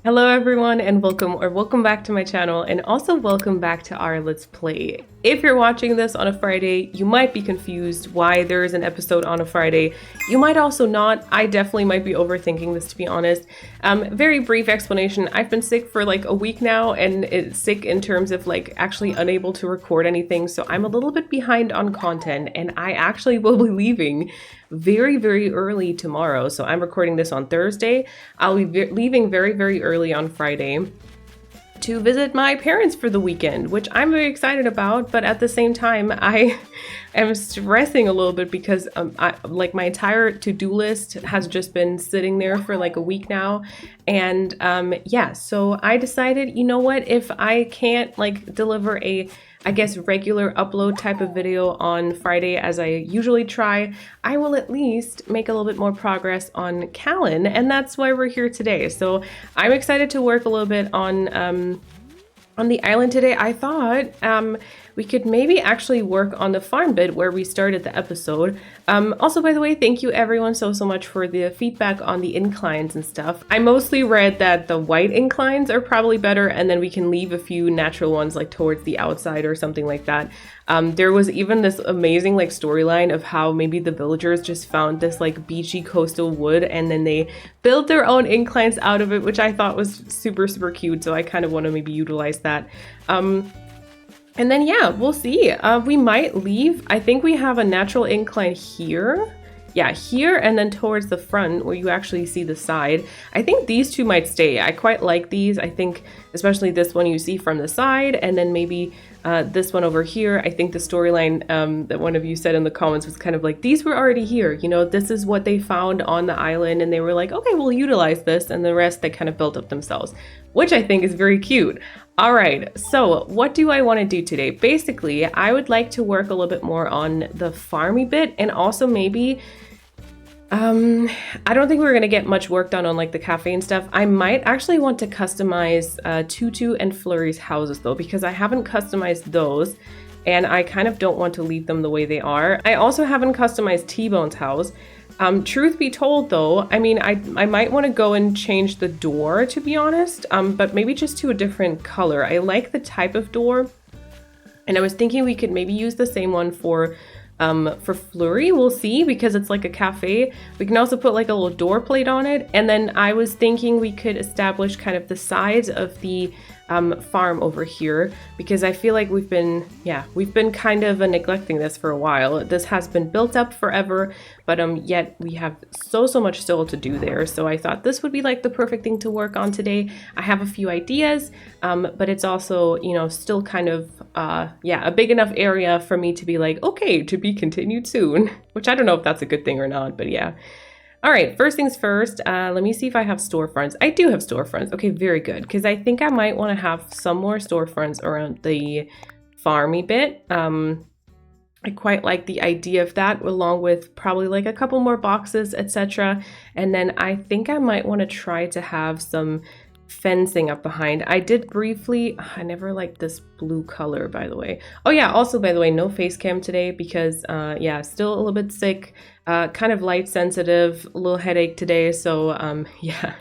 Hello everyone and welcome back to my channel, and also welcome back to our Let's Play. If you're watching this on a Friday, you might be confused why there is an episode on a Friday. You might also not. I definitely might be overthinking this, to be honest. Very brief explanation. I've been sick for like a week now, and it's sick in terms of like actually unable to record anything, so I'm a little bit behind on content, and I actually will be leaving very early tomorrow. So I'm recording this on Thursday. I'll be leaving very early on Friday to visit my parents for the weekend, which I'm very excited about, but at the same time I am stressing a little bit because my entire to-do list has just been sitting there for like a week now. And yeah, so I decided, you know what, if I can't like deliver a regular upload type of video on Friday as I usually try, I will at least make a little bit more progress on Kalon, and that's why we're here today. So I'm excited to work a little bit on the island today. I thought we could maybe actually work on the farm bit where we started the episode. Also, by the way, thank you everyone so much for the feedback on the inclines and stuff. I mostly read that the white inclines are probably better, and then we can leave a few natural ones like towards the outside or something like that. There was even this amazing like storyline of how maybe the villagers just found this like beachy coastal wood and then they built their own inclines out of it, which I thought was super cute. So I kind of want to maybe utilize that. And then, yeah, we'll see. We might leave. I think we have a natural incline here. Yeah, here and then towards the front where you actually see the side. I think these two might stay. I quite like these. I think especially this one you see from the side, and then maybe this one over here. I think the storyline that one of you said in the comments was kind of like, these were already here. You know, this is what they found on the island and they were like, okay, we'll utilize this, and the rest they kind of built up themselves, which I think is very cute. All right, so what do I want to do today? Basically, I would like to work a little bit more on the farmy bit, and also maybe, I don't think we're going to get much work done on like the cafe and stuff. I might actually want to customize Tutu and Flurry's houses though, because I haven't customized those, and I kind of don't want to leave them the way they are. I also haven't customized T-Bone's house. Truth be told though, I mean, I might want to go and change the door, to be honest, but maybe just to a different color. I like the type of door, and I was thinking we could maybe use the same one for Flurry. We'll see, because it's like a cafe. We can also put like a little door plate on it, and then I was thinking we could establish kind of the sides of the farm over here, because I feel like we've been kind of neglecting this for a while. This has been built up forever, but yet we have so much still to do there. So I thought this would be like the perfect thing to work on today. I have a few ideas, but it's also, you know, still kind of a big enough area for me to be like, okay, to be continued soon, which I don't know if that's a good thing or not, but yeah. All right, first things first, let me see if I have storefronts. I do have storefronts. Okay, very good, because I think I might want to have some more storefronts around the farmy bit. I quite like the idea of that, along with probably like a couple more boxes, etc. And then I think I might want to try to have some fencing up behind. I did briefly, I never liked this blue color, by the way. Oh yeah, also by the way, no face cam today because yeah, still a little bit sick, kind of light sensitive, a little headache today. So yeah,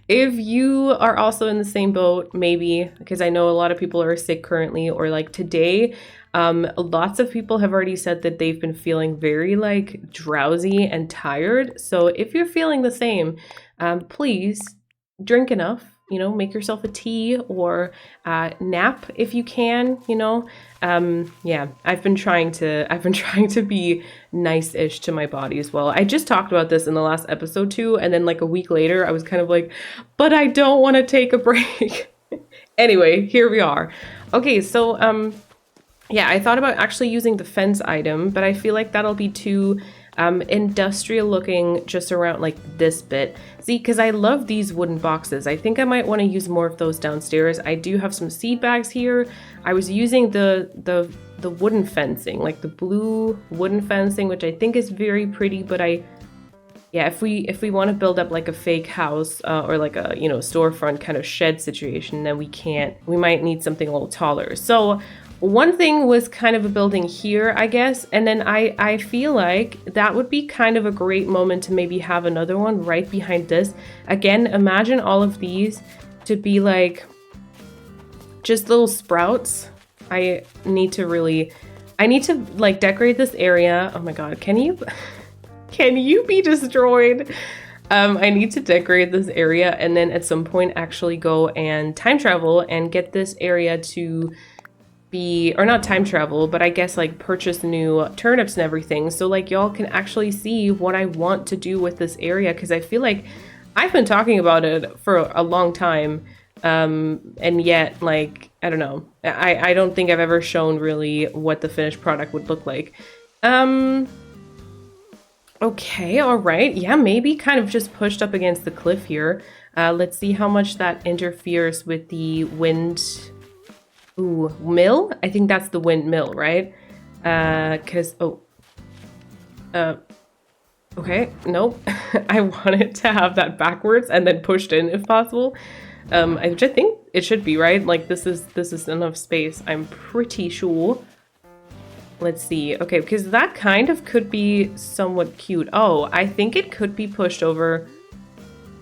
if you are also in the same boat, maybe, because I know a lot of people are sick currently, or like today, lots of people have already said that they've been feeling very like drowsy and tired. So if you're feeling the same, please drink enough. You know, make yourself a tea or nap if you can, you know. Yeah, I've been trying to be nice-ish to my body as well. I just talked about this in the last episode too, and then like a week later I was kind of like, but I don't want to take a break. Anyway, here we are. Okay, so yeah, I thought about actually using the fence item, but I feel like that'll be too industrial looking just around like this bit. See, because I love these wooden boxes. I think I might want to use more of those downstairs. I do have some seed bags here. I was using the wooden fencing, like the blue wooden fencing, which I think is very pretty, but yeah, if we want to build up like a fake house or like a, you know, storefront kind of shed situation, then we might need something a little taller. So one thing was kind of a building here, I guess, and then I feel like that would be kind of a great moment to maybe have another one right behind this. Again, imagine all of these to be like just little sprouts. I need to like decorate this area. Oh my god, can you be destroyed? I need to decorate this area and then at some point actually go and time travel and get this area to be, or not time travel, but I guess like purchase new turnips and everything. So like y'all can actually see what I want to do with this area, because I feel like I've been talking about it for a long time. And yet, like, I don't know. I don't think I've ever shown really what the finished product would look like. Okay, all right. Yeah, maybe kind of just pushed up against the cliff here. Let's see how much that interferes with the wind. Ooh, mill? I think that's the windmill, right? Okay, nope. I wanted to have that backwards and then pushed in if possible. I just think it should be, right? Like this is enough space, I'm pretty sure. Let's see. Okay, because that kind of could be somewhat cute. Oh, I think it could be pushed over,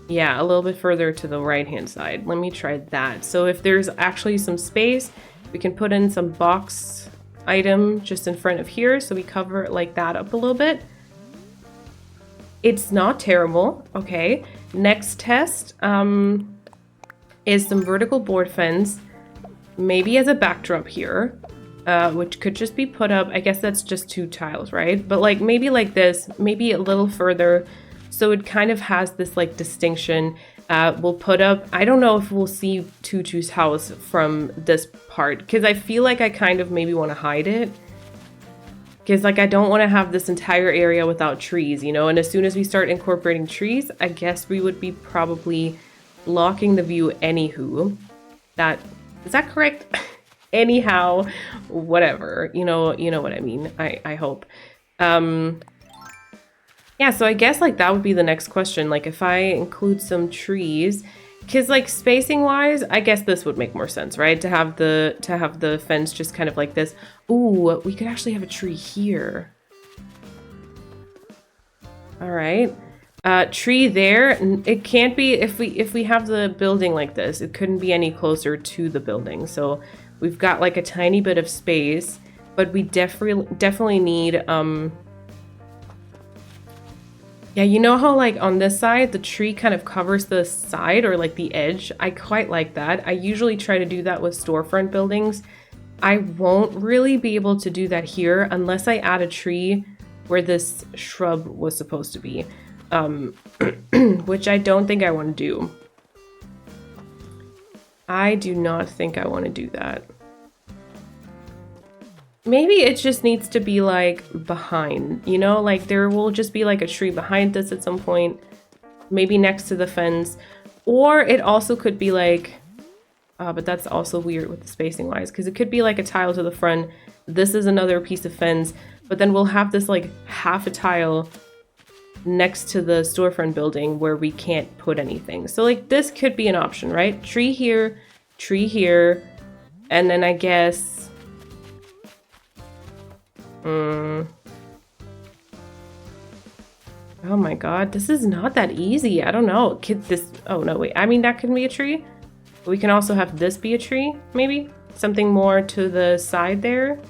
yeah, a little bit further to the right-hand side. Let me try that. So if there's actually some space, we can put in some box item just in front of here, so we cover like that up a little bit. It's not terrible. Okay, next test is some vertical board fence, maybe as a backdrop here. Which could just be put up, I guess that's just 2 tiles, right? But like maybe like this, maybe a little further, so it kind of has this like distinction. We'll put up, I don't know if we'll see Tutu's house from this part, because I feel like I kind of maybe want to hide it. Because like I don't want to have this entire area without trees, you know? And as soon as we start incorporating trees, I guess we would be probably blocking the view anywho. Is that correct? Anyhow, whatever, you know what I mean. I hope. Yeah, so I guess like that would be the next question. Like if I include some trees, because like spacing wise, I guess this would make more sense, right? To have the fence just kind of like this. Ooh, we could actually have a tree here. All right. Tree there. It can't be, if we have the building like this, it couldn't be any closer to the building. So we've got like a tiny bit of space, but we definitely need, yeah, you know how like on this side, the tree kind of covers the side or like the edge? I quite like that. I usually try to do that with storefront buildings. I won't really be able to do that here unless I add a tree where this shrub was supposed to be, which I don't think I want to do. I do not think I want to do that. Maybe it just needs to be like behind, you know, like there will just be like a tree behind this at some point, maybe next to the fence, or it also could be like, but that's also weird with the spacing wise, because it could be like a tile to the front. This is another piece of fence, but then we'll have this like half a tile next to the storefront building where we can't put anything. So like this could be an option, right? Tree here, and then I guess, oh my god, this is not that easy. I don't know. Oh no, wait. I mean, that can be a tree. We can also have this be a tree, maybe? Something more to the side there.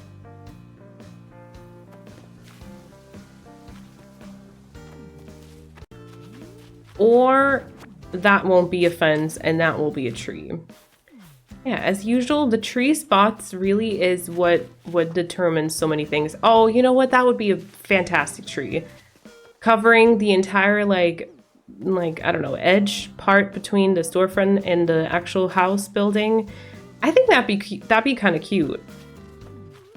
Or that won't be a fence and that will be a tree. Yeah, as usual, the tree spots really is what determines so many things. Oh, you know what? That would be a fantastic tree. Covering the entire, like I don't know, edge part between the storefront and the actual house building. I think that'd be kind of cute.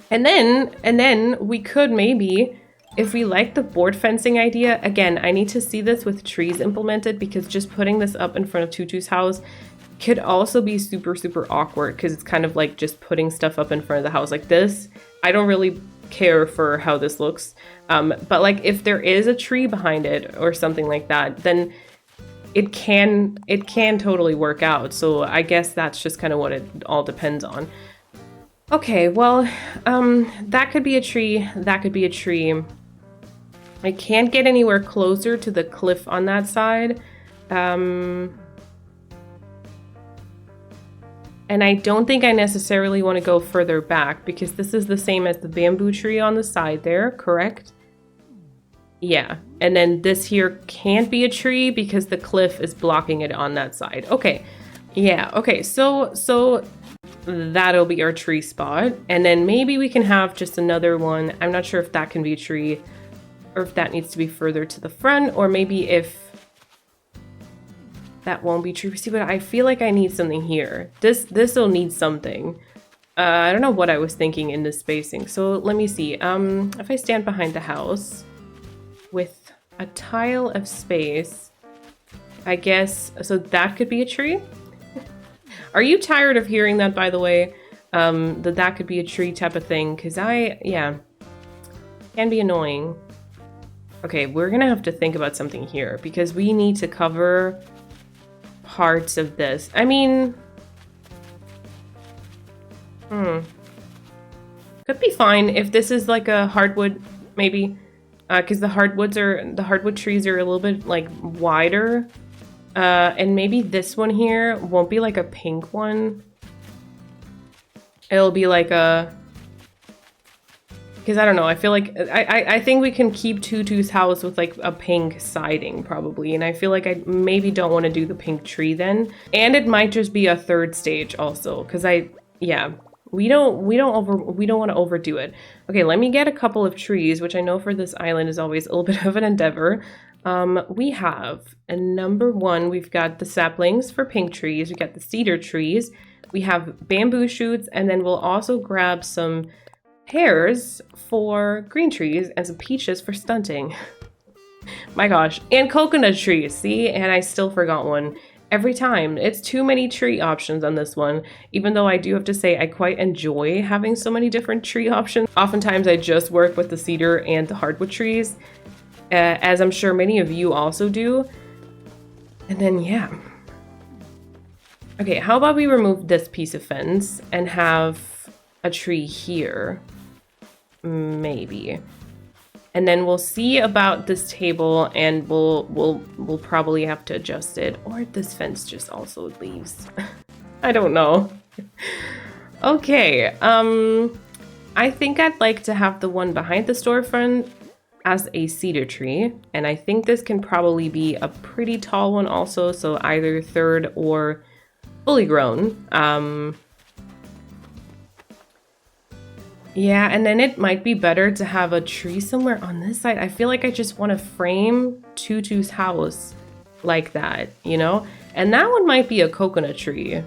And then we could maybe, if we like the board fencing idea, again, I need to see this with trees implemented, because just putting this up in front of Tutu's house could also be super, super awkward, because it's kind of like just putting stuff up in front of the house like this. I don't really care for how this looks, but like if there is a tree behind it or something like that, then it can totally work out. So I guess that's just kind of what it all depends on. Okay, well, that could be a tree, that could be a tree. I can't get anywhere closer to the cliff on that side. And I don't think I necessarily want to go further back because this is the same as the bamboo tree on the side there, correct? Yeah, and then this here can't be a tree because the cliff is blocking it on that side. Okay, yeah, okay, so that'll be our tree spot. And then maybe we can have just another one. I'm not sure if that can be a tree or if that needs to be further to the front, or maybe if that won't be true. See, but I feel like I need something here. This'll need something. I don't know what I was thinking in this spacing. So let me see. If I stand behind the house with a tile of space, I guess, so that could be a tree? Are you tired of hearing that, by the way? That could be a tree type of thing, because yeah, can be annoying. Okay, we're gonna have to think about something here, because we need to cover parts of this. I mean, could be fine if this is like a hardwood, maybe, because the hardwood trees are a little bit like wider, and maybe this one here won't be like a pink one. It'll be like a, because I don't know, I feel like I think we can keep Tutu's house with like a pink siding probably, and I feel like I maybe don't want to do the pink tree then. And it might just be a third stage also, because yeah, we don't want to overdo it. Okay, let me get a couple of trees, which I know for this island is always a little bit of an endeavor. We have, and number one, we've got the saplings for pink trees, we got the cedar trees, we have bamboo shoots, and then we'll also grab some pears for green trees and some peaches for stunting. My gosh, and coconut trees, see? And I still forgot one. Every time. It's too many tree options on this one, even though I do have to say I quite enjoy having so many different tree options. Oftentimes I just work with the cedar and the hardwood trees, as I'm sure many of you also do. And then, yeah. Okay, how about we remove this piece of fence and have a tree here? Maybe. And then we'll see about this table, and we'll probably have to adjust it, or this fence just also leaves. I don't know. Okay, I think I'd like to have the one behind the storefront as a cedar tree, and I think this can probably be a pretty tall one also, so either third or fully grown. Yeah, and then it might be better to have a tree somewhere on this side. I feel like I just want to frame Tutu's house like that, you know? And that one might be a coconut tree.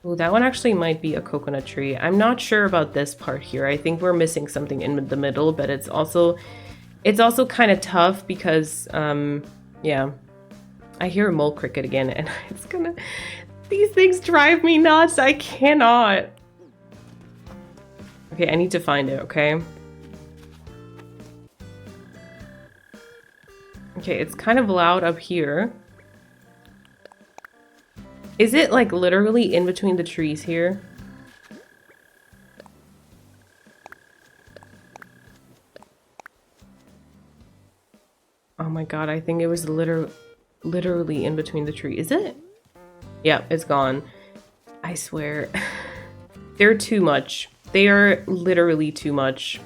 Ooh, that one actually might be a coconut tree. I'm not sure about this part here. I think we're missing something in the middle, but it's also kind of tough because, yeah. I hear a mole cricket again, and it's gonna... These things drive me nuts. I cannot. Okay, I need to find it, okay? Okay, it's kind of loud up here. Is it like literally in between the trees here? Oh my god, I think it was literally in between the trees. Is it? Yeah, it's gone. I swear. They're too much. They are literally too much.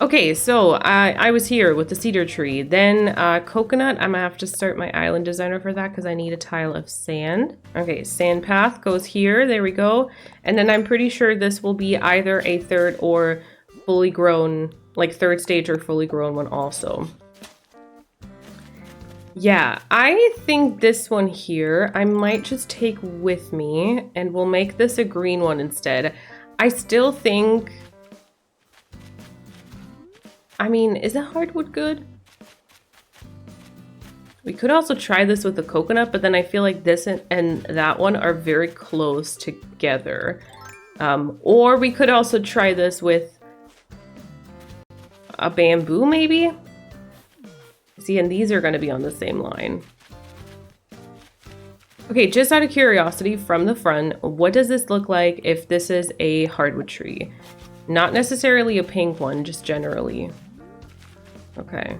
Okay, so I was here with the cedar tree. Then coconut, I'm gonna have to start my island designer for that because I need a tile of sand. Okay, sand path goes here. There we go. And then I'm pretty sure this will be either a third or fully grown, like third stage or fully grown one also. Yeah, I think this one here, I might just take with me, and we'll make this a green one instead. I still think... I mean, is the hardwood good? We could also try this with the coconut, but then I feel like this and that one are very close together. Or we could also try this with a bamboo, maybe? See, and these are going to be on the same line. Okay, just out of curiosity from the front, what does this look like if this is a hardwood tree? Not necessarily a pink one, just generally. Okay.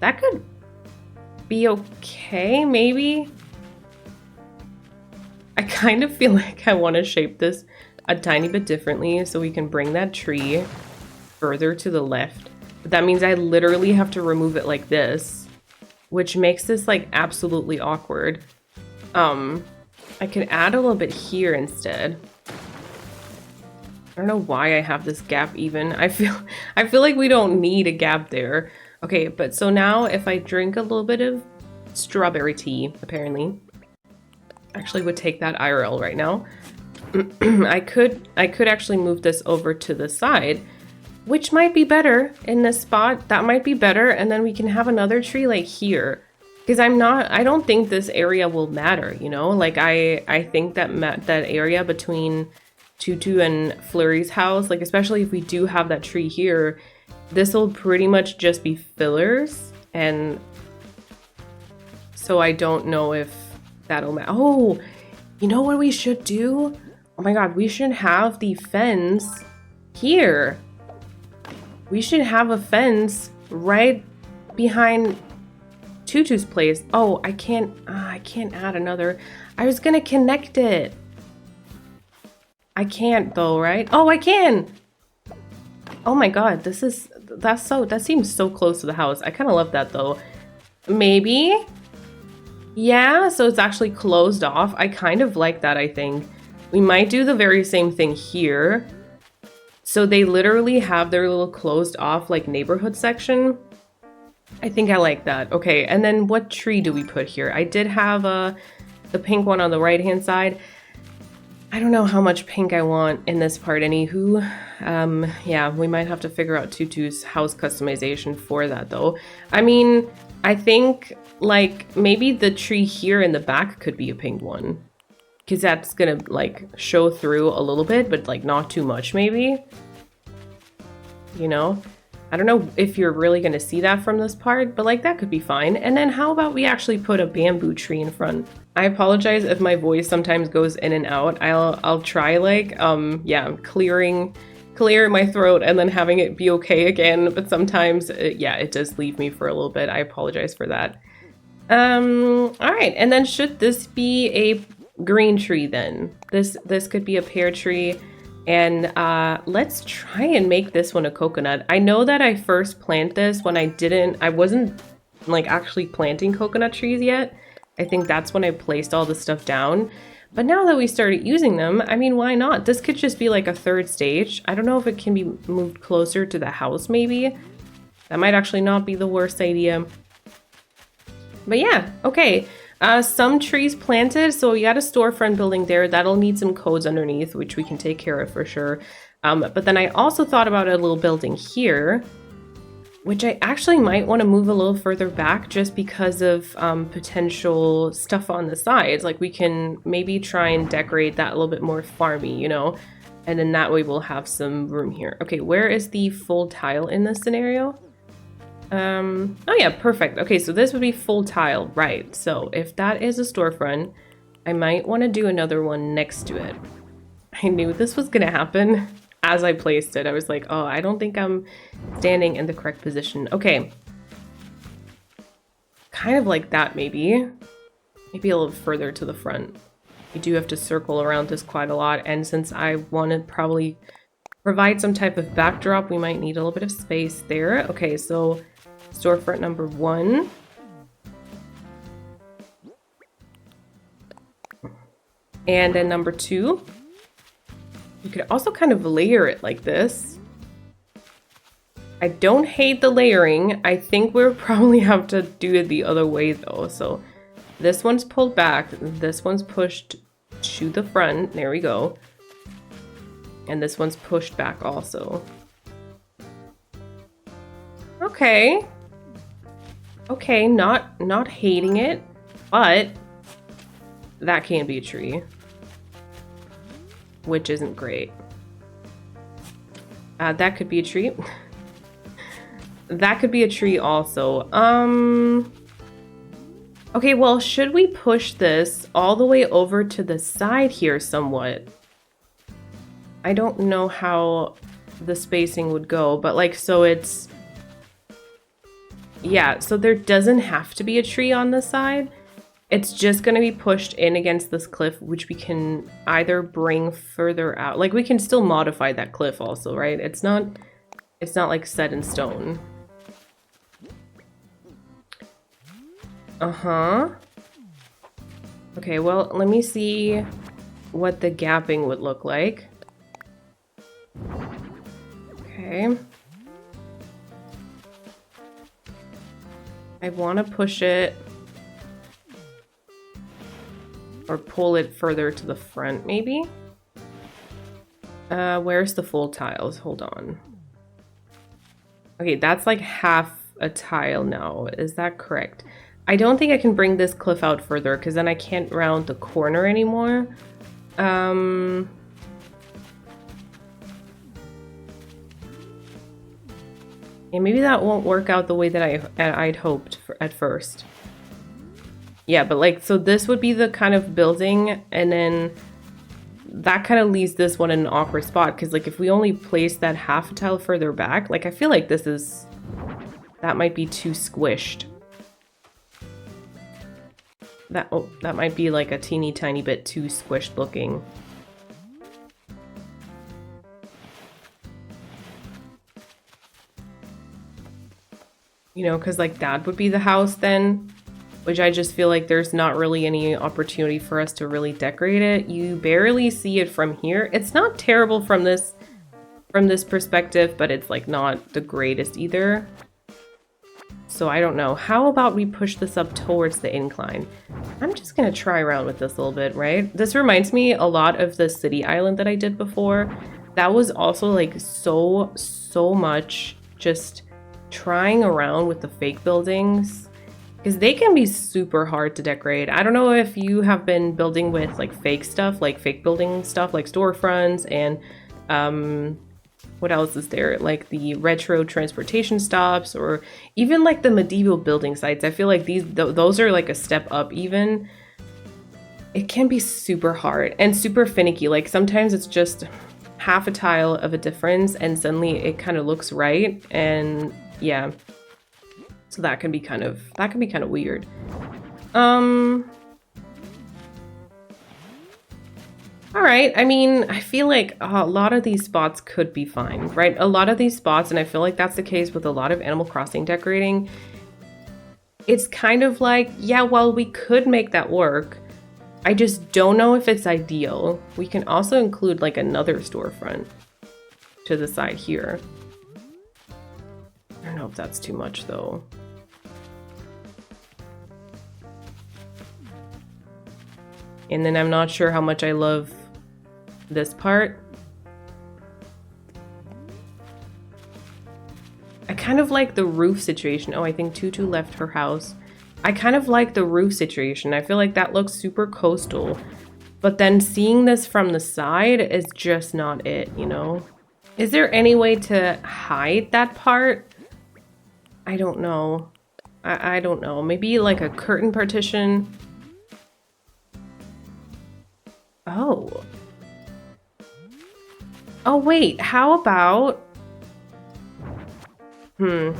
That could be okay, maybe? kind of feel like I want to shape this a tiny bit differently so we can bring that tree further to the left. But that means I literally have to remove it like this, which makes this like absolutely awkward. I could add a little bit here instead. I don't know why I have this gap even. I feel like we don't need a gap there. Okay, but so now if I drink a little bit of strawberry tea, apparently, actually would take that IRL right now. I could actually move this over to the side, which might be better in this spot. That might be better, and then we can have another tree like here. Because I don't think this area will matter, you know? Like I think that that area between Tutu and Flurry's house, like especially if we do have that tree here, this will pretty much just be fillers, and so I don't know if that'll matter. Oh, you know what we should do? Oh my god, we should have the fence here. We should have a fence right behind Tutu's place. Oh, I can't add another. I was gonna connect it. I can't though, right? Oh, I can. Oh my god, that seems so close to the house. I kind of love that though. Maybe? Yeah, so it's actually closed off. I kind of like that, I think. We might do the very same thing here. So they literally have their little closed off like neighborhood section. I think I like that. Okay, and then what tree do we put here? I did have the pink one on the right hand side. I don't know how much pink I want in this part, anywho. Yeah, we might have to figure out Tutu's house customization for that, though. I mean, I think, like, maybe the tree here in the back could be a pink one. Because that's gonna, like, show through a little bit, but, like, not too much, maybe. You know? I don't know if you're really gonna see that from this part, but, like, that could be fine. And then how about we actually put a bamboo tree in front? I apologize if my voice sometimes goes in and out. I'll try like yeah, clear my throat and then having it be okay again, but sometimes yeah, it does leave me for a little bit. I apologize for that. All right, and then should this be a green tree then? This could be a pear tree, and let's try and make this one a coconut. I know that I first planted this when I wasn't like actually planting coconut trees yet. I think that's when I placed all the stuff down. But now that we started using them, I mean, why not? This could just be like a third stage. I don't know if it can be moved closer to the house, maybe. That might actually not be the worst idea. But yeah, okay. Some trees planted, so we got a storefront building there. That'll need some codes underneath, which we can take care of for sure. But then I also thought about a little building here, which I actually might want to move a little further back just because of potential stuff on the sides. Like we can maybe try and decorate that a little bit more farmy, you know? And then that way we'll have some room here. Okay, where is the full tile in this scenario? Oh yeah, perfect. Okay, so this would be full tile, right. So if that is a storefront, I might want to do another one next to it. I knew this was gonna happen. As I placed it, I was like, oh, I don't think I'm standing in the correct position. Okay. Kind of like that, maybe. Maybe a little further to the front. You do have to circle around this quite a lot, and since I want to probably provide some type of backdrop, we might need a little bit of space there. Okay, so storefront number 1. And then number 2. You could also kind of layer it like this. I don't hate the layering. I think we'll probably have to do it the other way though. So this one's pulled back. This one's pushed to the front. There we go. And this one's pushed back also. Okay. Okay, not hating it, but that can't be a tree. Which isn't great. That could be a tree. That could be a tree also. Okay, well, should we push this all the way over to the side here somewhat? I don't know how the spacing would go, but like, so it's... Yeah, so there doesn't have to be a tree on this side. It's just going to be pushed in against this cliff, which we can either bring further out. Like, we can still modify that cliff also, right? It's not like set in stone. Uh-huh. Okay, well, let me see what the gapping would look like. Okay. I want to push it or pull it further to the front, maybe? Where's the full tiles? Hold on. Okay, that's like half a tile now. Is that correct? I don't think I can bring this cliff out further because then I can't round the corner anymore. And maybe that won't work out the way that I'd hoped at first. Yeah, but like, so this would be the kind of building, and then that kind of leaves this one in an awkward spot, because like if we only place that half a tile further back, like I feel like that might be too squished. That might be like a teeny tiny bit too squished looking. You know, because like that would be the house then, which I just feel like there's not really any opportunity for us to really decorate it. You barely see it from here. It's not terrible from this perspective, but it's like not the greatest either. So I don't know. How about we push this up towards the incline? I'm just gonna try around with this a little bit, right? This reminds me a lot of the city island that I did before. That was also like so much just trying around with the fake buildings, because they can be super hard to decorate. I don't know if you have been building with like fake stuff, like fake building stuff like storefronts and what else is there? Like the retro transportation stops, or even like the medieval building sites. I feel like those are like a step up even. It can be super hard and super finicky. Like sometimes it's just half a tile of a difference and suddenly it kind of looks right, and yeah. So that can be kind of weird. All right, I mean, I feel like a lot of these spots could be fine, right? A lot of these spots, and I feel like that's the case with a lot of Animal Crossing decorating. It's kind of like, yeah, well, we could make that work. I just don't know if it's ideal. We can also include like another storefront to the side here. I don't know if that's too much though. And then I'm not sure how much I love this part. I kind of like the roof situation. Oh, I think Tutu left her house. I kind of like the roof situation. I feel like that looks super coastal. But then seeing this from the side is just not it, you know? Is there any way to hide that part? I don't know. I don't know. Maybe like a curtain partition. Oh. Oh, wait. How about... I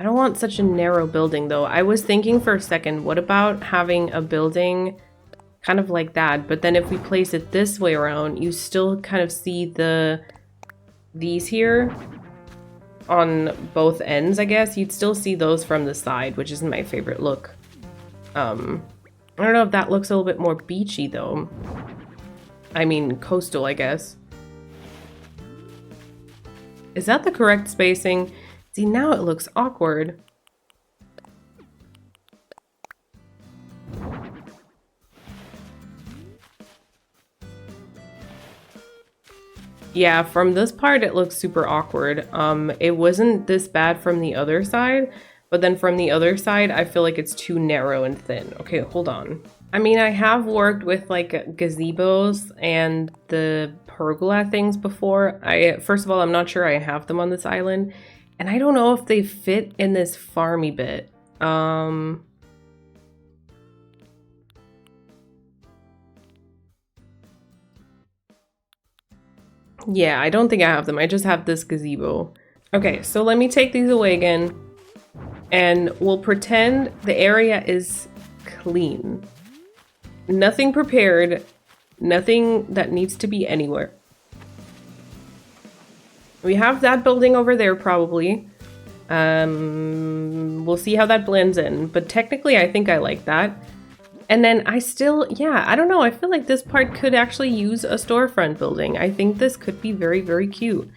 don't want such a narrow building, though. I was thinking for a second, what about having a building kind of like that? But then if we place it this way around, you still kind of see these here on both ends, I guess. You'd still see those from the side, which isn't my favorite look. I don't know if that looks a little bit more beachy, though. I mean, coastal, I guess. Is that the correct spacing? See, now it looks awkward. Yeah, from this part, it looks super awkward. It wasn't this bad from the other side, but then from the other side, I feel like it's too narrow and thin. Okay, hold on. I mean, I have worked with like gazebos and the pergola things before. First of all, I'm not sure I have them on this island, and I don't know if they fit in this farmy bit. Yeah, I don't think I have them. I just have this gazebo. Okay, so let me take these away again, and we'll pretend the area is clean. Nothing prepared, nothing that needs to be anywhere. We have that building over there probably. We'll see how that blends in, but technically I think I like that. And then I still, yeah, I don't know, I feel like this part could actually use a storefront building. I think this could be very, very cute.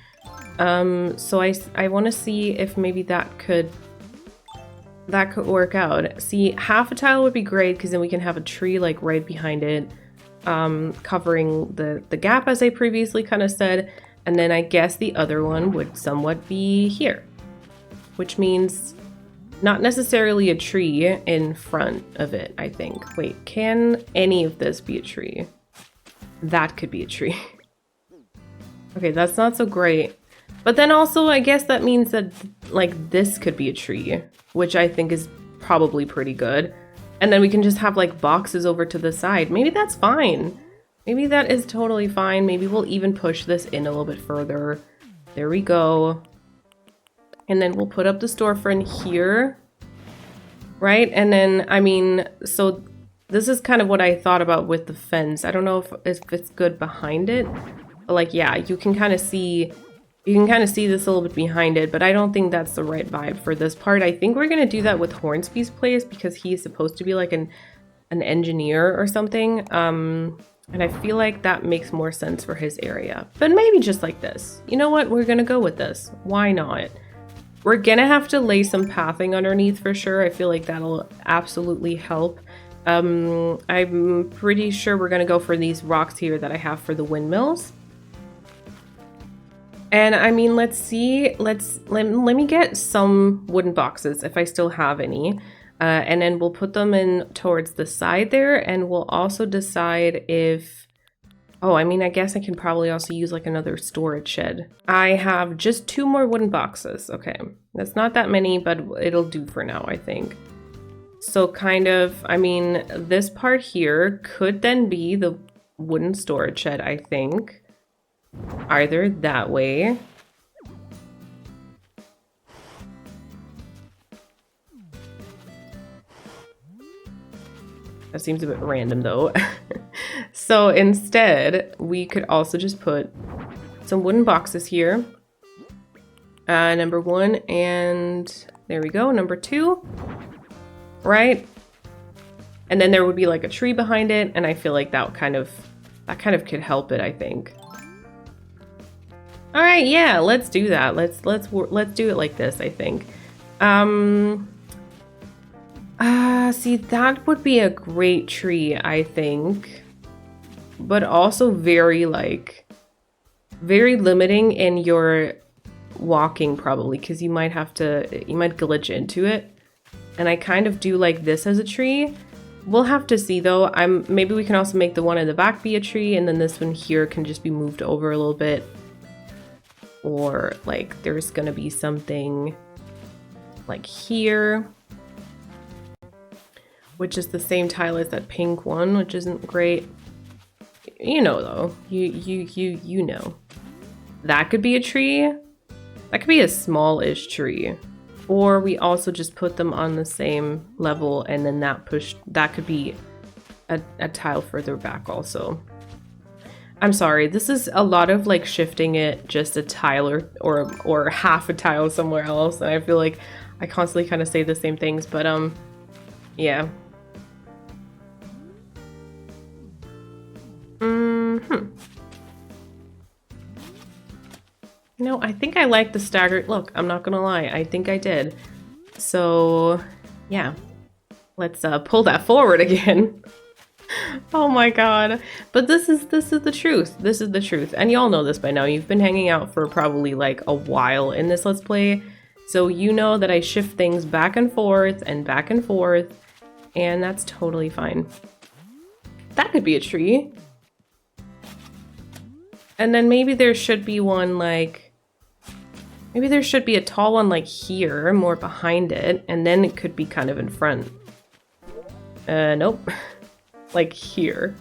So I want to see if maybe that could work out. See, half a tile would be great because then we can have a tree like right behind it, covering the gap as I previously kind of said. And then I guess the other one would somewhat be here, which means not necessarily a tree in front of it, I think. Wait, can any of this be a tree? That could be a tree. Okay, that's not so great. But then also, I guess that means that, like, this could be a tree, which I think is probably pretty good. And then we can just have, like, boxes over to the side. Maybe that's fine. Maybe that is totally fine. Maybe we'll even push this in a little bit further. There we go. And then we'll put up the storefront here, right? And then, I mean, so this is kind of what I thought about with the fence. I don't know if it's good behind it, but like, yeah, you can kind of see this a little bit behind it, but I don't think that's the right vibe for this part. I think we're gonna do that with Hornsby's place because he's supposed to be like an engineer or something. And I feel like that makes more sense for his area. But maybe just like this. You know what? We're gonna go with this. Why not? We're gonna have to lay some pathing underneath for sure. I feel like that'll absolutely help. I'm pretty sure we're gonna go for these rocks here that I have for the windmills. And I mean, let's see, let me get some wooden boxes if I still have any. And then we'll put them in towards the side there, and we'll also decide if, oh, I mean, I guess I can probably also use like another storage shed. I have just 2 more wooden boxes. Okay, that's not that many, but it'll do for now, I think. So kind of, I mean, this part here could then be the wooden storage shed, I think. Either that way. That seems a bit random though. So instead, we could also just put some wooden boxes here. Number 1, and there we go, number 2. Right? And then there would be like a tree behind it, and I feel like that kind of could help it, I think. All right, yeah, let's do that. Let's do it like this, I think. See, that would be a great tree, I think, but also very limiting in your walking probably, because you might glitch into it. And I kind of do like this as a tree. We'll have to see though. Maybe we can also make the one in the back be a tree, and then this one here can just be moved over a little bit. Or like there's gonna be something like here, which is the same tile as that pink one, which isn't great. You know though, you know. That could be a tree. That could be a small-ish tree. Or we also just put them on the same level, and then that could be a tile further back also. I'm sorry, this is a lot of like shifting it just a tile or half a tile somewhere else, and I feel like I constantly kind of say the same things, but yeah. No, I think I like the staggered look. I'm not gonna lie, I think I did. So yeah, let's pull that forward again. Oh my god. But this is the truth. This is the truth. And y'all know this by now. You've been hanging out for probably like a while in this Let's Play. So you know that I shift things back and forth, and that's totally fine. That could be a tree. And then maybe there should be one like, maybe there should be a tall one like here, more behind it, and then it could be kind of in front. Nope. Like here.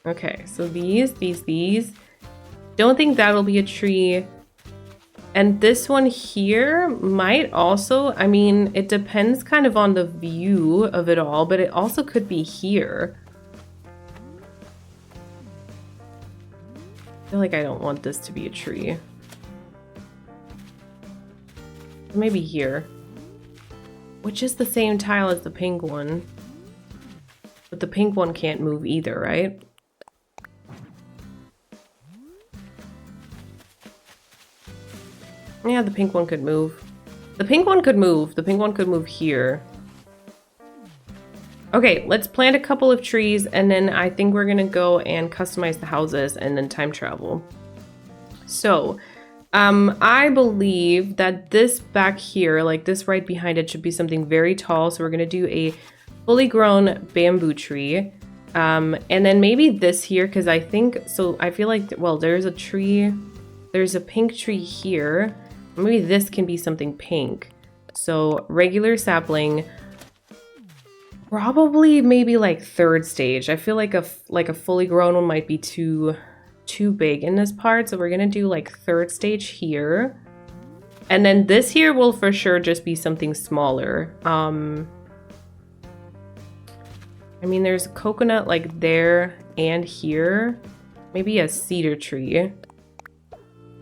Okay, so these. Don't think that'll be a tree. And this one here might also, I mean, it depends kind of on the view of it all, but it also could be here. I feel like I don't want this to be a tree. Maybe here. Which is the same tile as the pink one. But the pink one can't move either, right? Yeah, the pink one could move. The pink one could move. The pink one could move here. Okay, let's plant a couple of trees, and then I think we're gonna go and customize the houses and then time travel. So, I believe that this back here, like this right behind it, should be something very tall. So we're gonna do a fully grown bamboo tree. And then maybe this here, because I think, so I feel like, well, there's a tree, there's a pink tree here. Maybe this can be something pink. So regular sapling, probably maybe like third stage. I feel like a fully grown one might be too big in this part. So we're gonna do like third stage here. And then this here will for sure just be something smaller. I mean, there's a coconut like there and here. Maybe a cedar tree.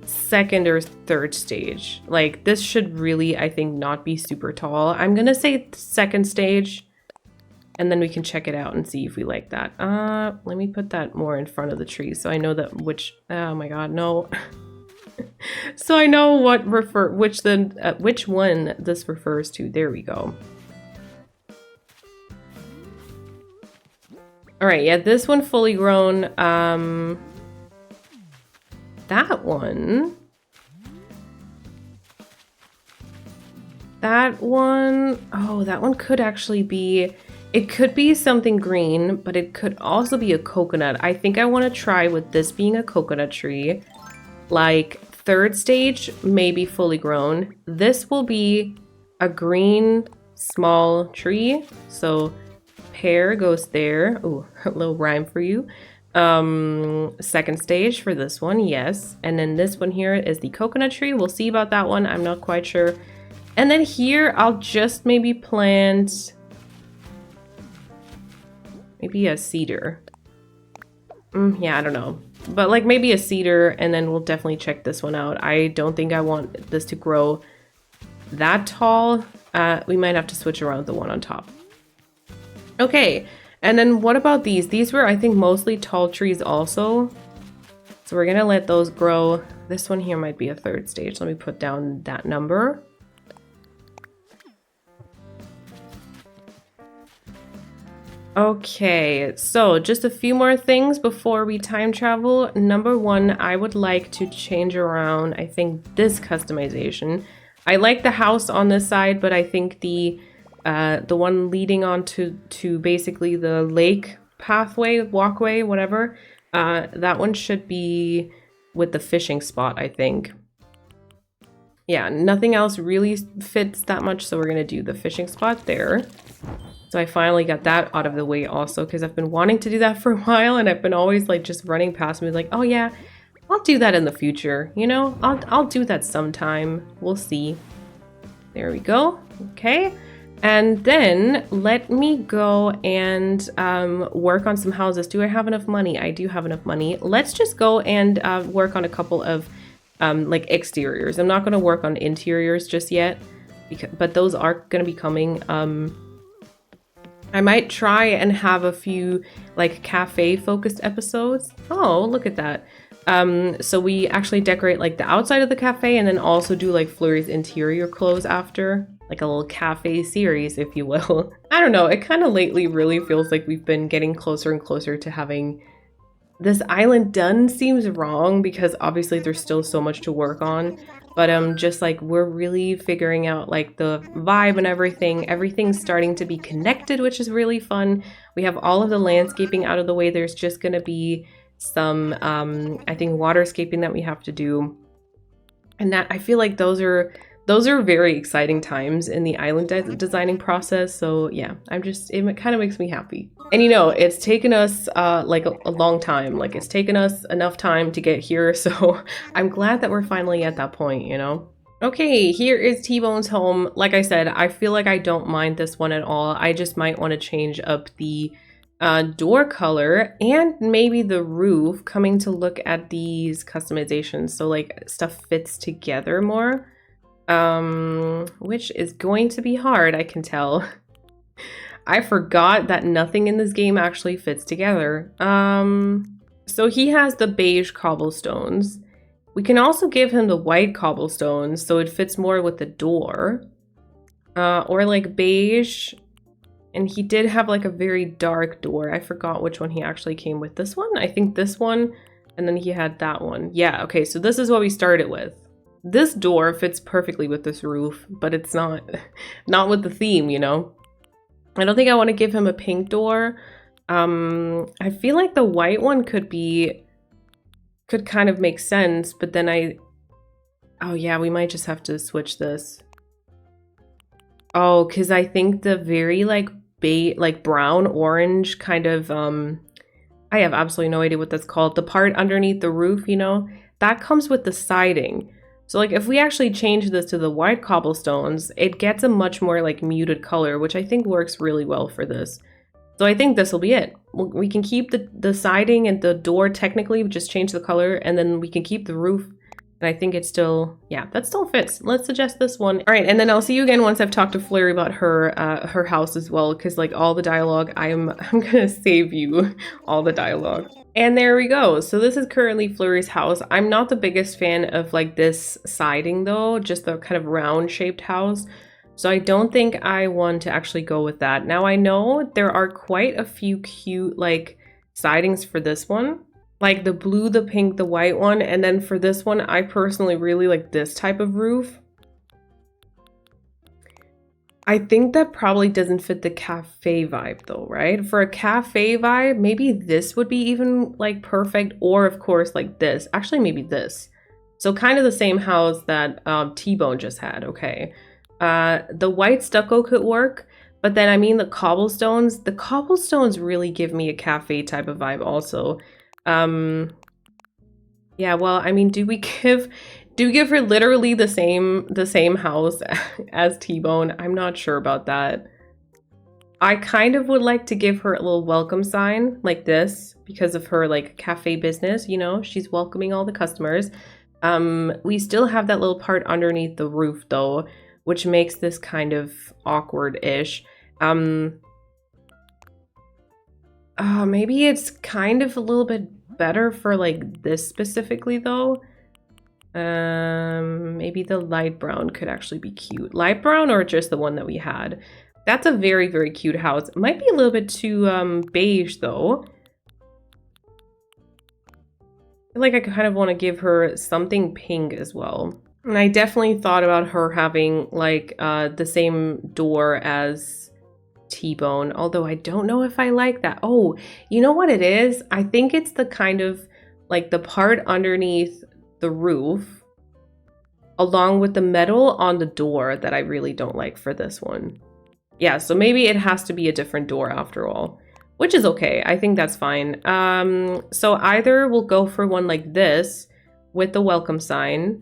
Second or third stage. Like this should really, I think, not be super tall. I'm gonna say second stage, and then we can check it out and see if we like that. Let me put that more in front of the tree so I know that which, oh my god, no. So I know what which one this refers to. There we go. All right, yeah, this one fully grown. That one. Oh, that one could actually be, it could be something green, but it could also be a coconut. I think I want to try with this being a coconut tree. Like third stage, maybe fully grown. This will be a green small tree. So pear goes there. Ooh, a little rhyme for you. Second stage for this one, yes. And then this one here is the coconut tree. We'll see about that one. I'm not quite sure. And then here, I'll just maybe plant maybe a cedar. Yeah, I don't know. But like maybe a cedar, and then we'll definitely check this one out. I don't think I want this to grow that tall. We might have to switch around the one on top. Okay. And then what about these? These were, I think, mostly tall trees also. So we're gonna let those grow. This one here might be a third stage. Let me put down that number. Okay, so just a few more things before we time travel. Number one, I would like to change around, I think, this customization. I like the house on this side, but I think the one leading on to basically the lake pathway, walkway, whatever, that one should be with the fishing spot, I think. Yeah, nothing else really fits that much, so we're gonna do the fishing spot there. So I finally got that out of the way also, because I've been wanting to do that for a while, and I've been always like just running past me like, oh yeah, I'll do that in the future, you know? I'll do that sometime. We'll see. There we go. Okay. And then let me go and work on some houses. Do I have enough money? I do have enough money. Let's just go and work on a couple of like exteriors. I'm not going to work on interiors just yet, but those are going to be coming. I might try and have a few like cafe focused episodes. Oh, look at that. So we actually decorate like the outside of the cafe and then also do like Flurry's interior clothes after, like a little cafe series, if you will. I don't know, it kind of lately really feels like we've been getting closer and closer to having this island done. Seems wrong because obviously there's still so much to work on, but just like we're really figuring out like the vibe and everything. Everything's starting to be connected, which is really fun. We have all of the landscaping out of the way. There's just gonna be some I think waterscaping that we have to do, and that I feel like those are those are very exciting times in the island designing process. So yeah, it kind of makes me happy. And you know, it's taken us like a long time. Like it's taken us enough time to get here. So I'm glad that we're finally at that point, you know? Okay, here is T-Bone's home. Like I said, I feel like I don't mind this one at all. I just might want to change up the door color and maybe the roof, coming to look at these customizations. So like stuff fits together more, which is going to be hard, I can tell. I forgot that nothing in this game actually fits together. So he has the beige cobblestones. We can also give him the white cobblestones so it fits more with the door. Or like beige. And he did have like a very dark door. I forgot which one he actually came with. This one? I think this one. And then he had that one. Yeah, okay, so this is what we started with. This door fits perfectly with this roof, but it's not with the theme, you know? I don't think I want to give him a pink door. I feel like the white one could kind of make sense, but then oh yeah, we might just have to switch this. Oh, because I think the very like brown orange kind of I have absolutely no idea what that's called. The part underneath the roof, you know, that comes with the siding. So like if we actually change this to the white cobblestones, it gets a much more like muted color, which I think works really well for this. So I think this will be it. We can keep the siding and the door technically, just change the color, and then we can keep the roof. And I think it's still, yeah, that still fits. Let's suggest this one. All right, and then I'll see you again once I've talked to Flurry about her house as well, because like all the dialogue, I'm gonna save you all the dialogue. And there we go. So this is currently Flurry's house. I'm not the biggest fan of like this siding though, just the kind of round shaped house. So I don't think I want to actually go with that. Now I know there are quite a few cute like sidings for this one. Like the blue, the pink, the white one. And then for this one, I personally really like this type of roof. I think that probably doesn't fit the cafe vibe though, right? For a cafe vibe, maybe this would be even like perfect. Or of course like this. Actually, maybe this. So kind of the same house that T-Bone just had, okay. The white stucco could work. But then I mean the cobblestones really give me a cafe type of vibe also. Yeah, well, I mean, do we give her literally the same house as T-Bone? I'm not sure about that. I kind of would like to give her a little welcome sign like this because of her like cafe business, you know, she's welcoming all the customers. We still have that little part underneath the roof though, which makes this kind of awkward-ish. Maybe it's kind of a little bit better for like this specifically though. Maybe the light brown could actually be cute. Light brown or just the one that we had. That's a very, very cute house. It might be a little bit too beige though. I feel like I kind of want to give her something pink as well. And I definitely thought about her having like the same door as T-Bone, although I don't know if I like that. Oh, you know what it is? I think it's the kind of like the part underneath the roof along with the metal on the door that I really don't like for this one. Yeah, so maybe it has to be a different door after all, which is okay. I think that's fine. So either we'll go for one like this with the welcome sign.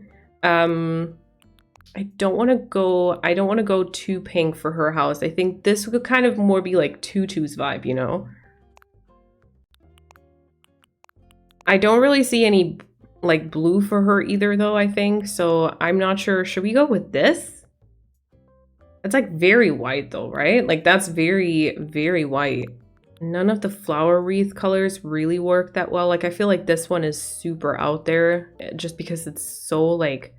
I don't want to go too pink for her house. I think this would kind of more be like Tutu's vibe, you know? I don't really see any like blue for her either though, I think. So I'm not sure. Should we go with this? It's like very white though, right? Like that's very, very white. None of the flower wreath colors really work that well. Like I feel like this one is super out there just because it's so like,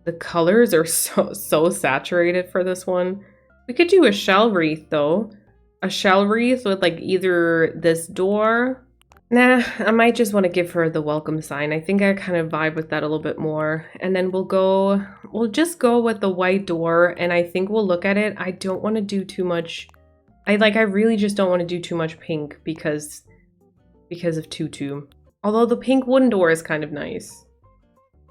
the colors are so saturated for this one. We could do a shell wreath though. A shell wreath with like either this door. Nah, I might just want to give her the welcome sign. I think I kind of vibe with that a little bit more. And then we'll just go with the white door and I think we'll look at it. I don't want to do too much. I really just don't want to do too much pink because of Tutu. Although the pink wooden door is kind of nice.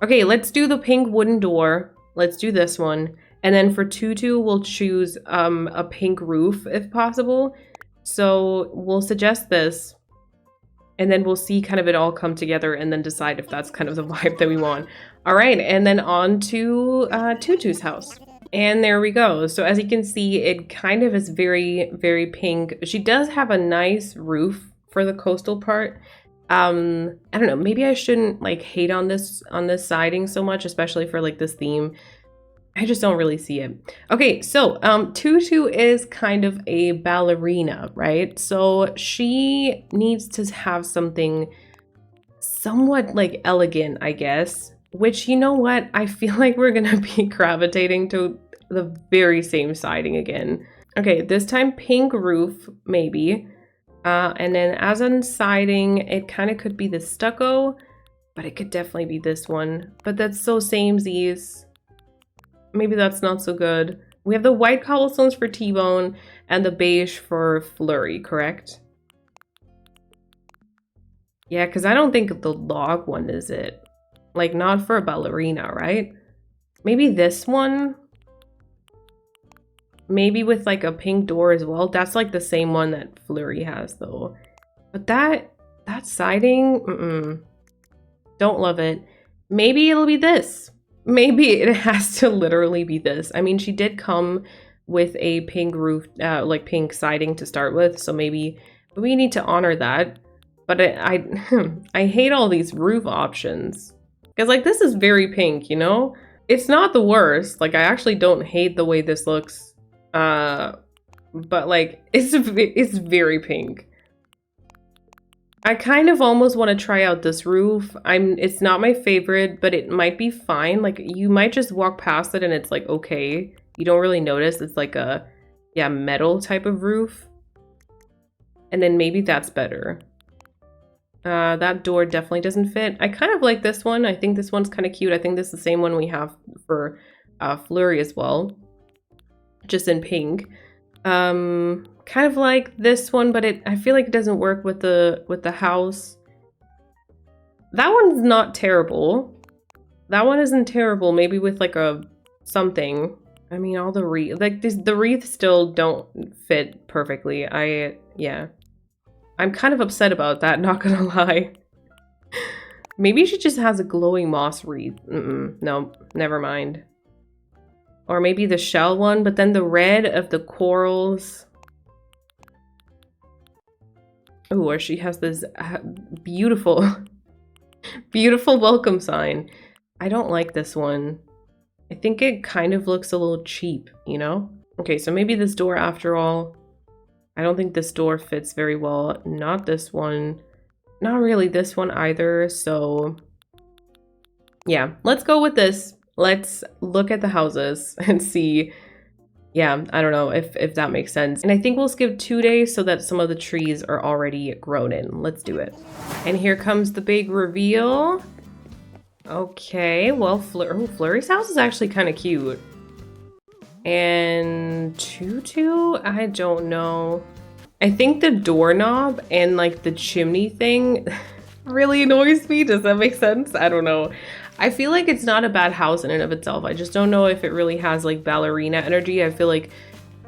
Okay, let's do the pink wooden door. Let's do this one. And then for Tutu, we'll choose a pink roof if possible. So we'll suggest this. And then we'll see kind of it all come together and then decide if that's kind of the vibe that we want. All right, and then on to Tutu's house. And there we go. So as you can see, it kind of is very, very pink. She does have a nice roof for the coastal part. I don't know, maybe I shouldn't like hate on this siding so much, especially for like this theme. I just don't really see it. Okay, so Tutu is kind of a ballerina, right? So she needs to have something somewhat like elegant, I guess. Which, you know what? I feel like we're gonna be gravitating to the very same siding again. Okay, this time pink roof, maybe. And then as on siding, it kind of could be the stucco, but it could definitely be this one. But that's so samesies. Maybe that's not so good. We have the white cobblestones for T-Bone and the beige for Flurry, correct? Yeah, because I don't think the log one is it. Like, not for a ballerina, right? Maybe this one? Maybe with like a pink door as well. That's like the same one that Flurry has though. But that siding, don't love it. Maybe it'll be this. Maybe it has to literally be this. I mean, she did come with a pink roof, like pink siding to start with. So maybe we need to honor that. But I hate all these roof options. Because like this is very pink, you know? It's not the worst. Like I actually don't hate the way this looks. But like it's very pink. I kind of almost want to try out this roof. It's not my favorite, but it might be fine. Like you might just walk past it and it's like okay. You don't really notice. It's like a metal type of roof. And then maybe that's better. That door definitely doesn't fit. I kind of like this one. I think this one's kind of cute. I think this is the same one we have for Flurry as well. Just in pink. Kind of like this one, but I feel like it doesn't work with the house. That one's not terrible. That one isn't terrible. Maybe with like a something. I mean, all the the wreaths still don't fit perfectly. I'm kind of upset about that, not gonna lie. Maybe she just has a glowing moss wreath. No, never mind. Or maybe the shell one, but then the red of the corals. Oh, or she has this beautiful, beautiful welcome sign. I don't like this one. I think it kind of looks a little cheap, you know? Okay, so maybe this door after all. I don't think this door fits very well. Not this one. Not really this one either. So yeah, let's go with this. Let's look at the houses and see. Yeah, I don't know if that makes sense. And I think we'll skip 2 days so that some of the trees are already grown in. Let's do it. And here comes the big reveal. Okay, well, Flurry's house is actually kind of cute. And Tutu, I don't know. I think the doorknob and like the chimney thing really annoys me. Does that make sense? I don't know. I feel like it's not a bad house in and of itself. I just don't know if it really has like ballerina energy. I feel like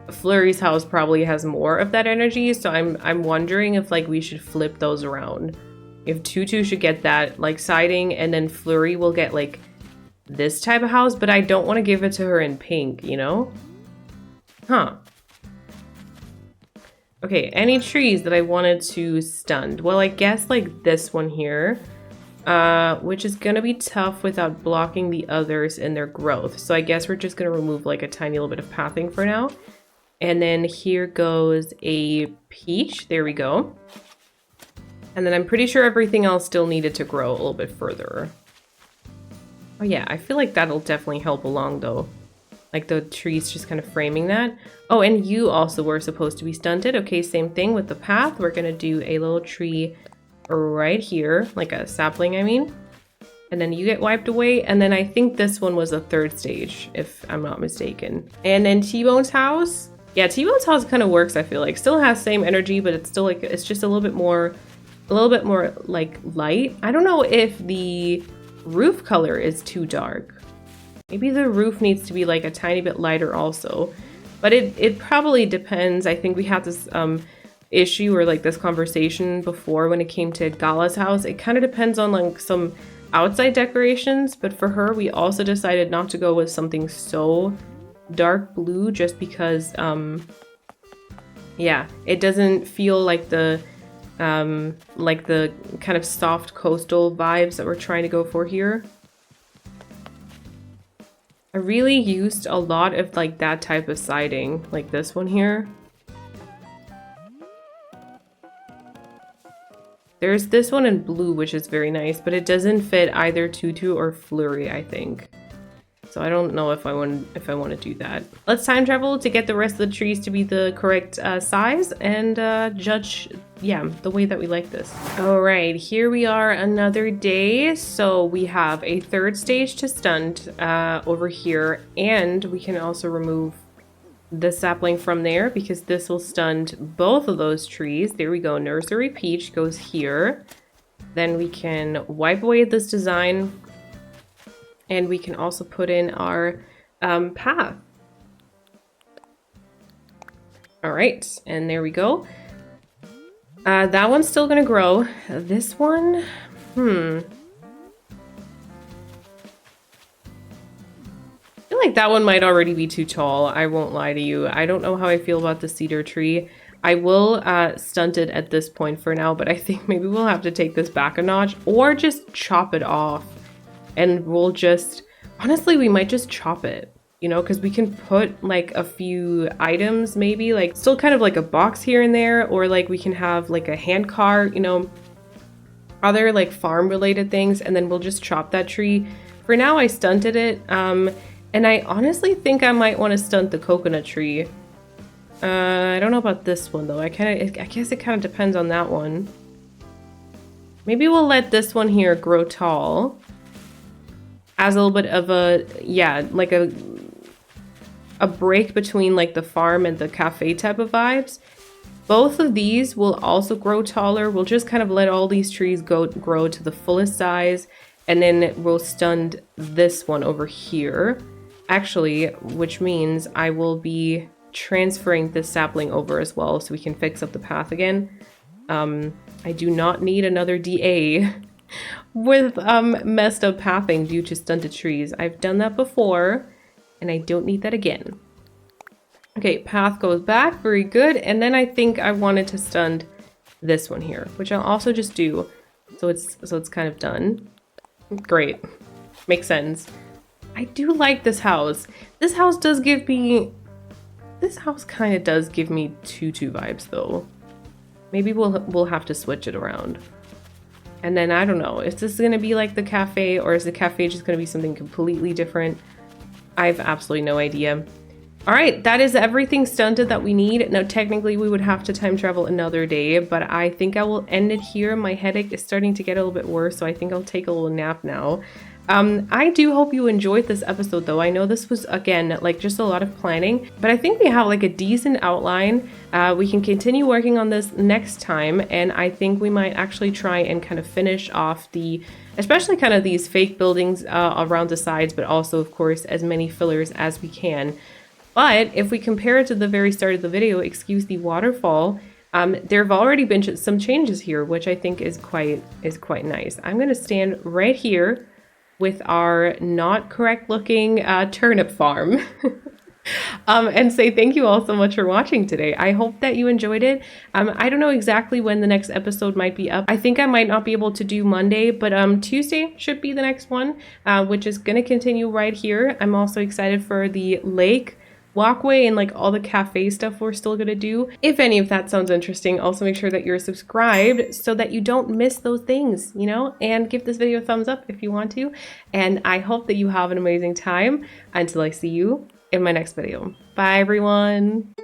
Flurry's house probably has more of that energy. So I'm wondering if like we should flip those around. If Tutu should get that like siding and then Flurry will get like this type of house, but I don't want to give it to her in pink, you know? Huh. Okay, any trees that I wanted to stunt? Well, I guess like this one here, which is gonna be tough without blocking the others in their growth. So I guess we're just gonna remove like a tiny little bit of pathing for now. And then here goes a peach. There we go. And then I'm pretty sure everything else still needed to grow a little bit further. Oh yeah, I feel like that'll definitely help along though. Like the trees just kind of framing that. Oh, and you also were supposed to be stunted. Okay, same thing with the path. We're gonna do a little tree right here, like a sapling, I mean. And then you get wiped away. And then I think this one was the third stage, if I'm not mistaken. And then T-Bone's house. Yeah, T-Bone's house kind of works, I feel like. Still has same energy, but it's still like, it's just a little bit more like light. I don't know if the roof color is too dark. Maybe the roof needs to be like a tiny bit lighter also. But it probably depends. I think we had this issue or like this conversation before when it came to Gala's house. It kind of depends on like some outside decorations, but for her we also decided not to go with something so dark blue just because yeah, it doesn't feel like the kind of soft coastal vibes that we're trying to go for here. I really used a lot of like that type of siding, like this one here. There's this one in blue, which is very nice, but it doesn't fit either tutu or flurry, I think. So I don't know if I want to do that. Let's time travel to get the rest of the trees to be the correct size and judge, yeah, the way that we like this. All right, here we are another day. So we have a third stage to stunt over here, and we can also remove the sapling from there because this will stunt both of those trees. There we go. Nursery Peach goes here. Then we can wipe away this design. And we can also put in our path. All right, and there we go. That one's still gonna grow. This one, I feel like that one might already be too tall. I won't lie to you. I don't know how I feel about the cedar tree. I will stunt it at this point for now, but I think maybe we'll have to take this back a notch or just chop it off. And we'll just, honestly, we might just chop it, you know, because we can put like a few items, maybe like still kind of like a box here and there, or like we can have like a hand cart, you know, other like farm related things. And then we'll just chop that tree. For now, I stunted it. And I honestly think I might want to stunt the coconut tree. I don't know about this one though. I guess it kind of depends on that one. Maybe we'll let this one here grow tall. As a little bit of a, yeah, like a break between like the farm and the cafe type of vibes. Both of these will also grow taller. We'll just kind of let all these trees grow to the fullest size, and then we'll stunt this one over here. Actually, which means I will be transferring this sapling over as well so we can fix up the path again. I do not need another DA with messed up pathing due to stunted trees. I've done that before and I don't need that again. Okay, path goes back, very good. And then I think I wanted to stunt this one here, which I'll also just do so it's kind of done. Great, makes sense. I do like this house. This house kind of does give me tutu vibes though. Maybe we'll have to switch it around. And then I don't know, is this gonna be like the cafe, or is the cafe just gonna be something completely different? I have absolutely no idea. All right, that is everything stunted that we need. Now, technically we would have to time travel another day, but I think I will end it here. My headache is starting to get a little bit worse, so I think I'll take a little nap now. I do hope you enjoyed this episode though. I know this was, again, like just a lot of planning, but I think we have like a decent outline. We can continue working on this next time, and I think we might actually try and kind of finish off especially kind of these fake buildings around the sides, but also of course as many fillers as we can. But if we compare it to the very start of the video, excuse the waterfall, there have already been some changes here, which I think is quite nice. I'm gonna stand right here with our not correct looking turnip farm and say thank you all so much for watching today. I hope that you enjoyed it. I don't know exactly when the next episode might be up. I think I might not be able to do Monday, but Tuesday should be the next one, which is going to continue right here. I'm also excited for the lake walkway and like all the cafe stuff we're still gonna do. If any of that sounds interesting, also make sure that you're subscribed so that you don't miss those things, you know, and give this video a thumbs up if you want to. And I hope that you have an amazing time until I see you in my next video. Bye everyone.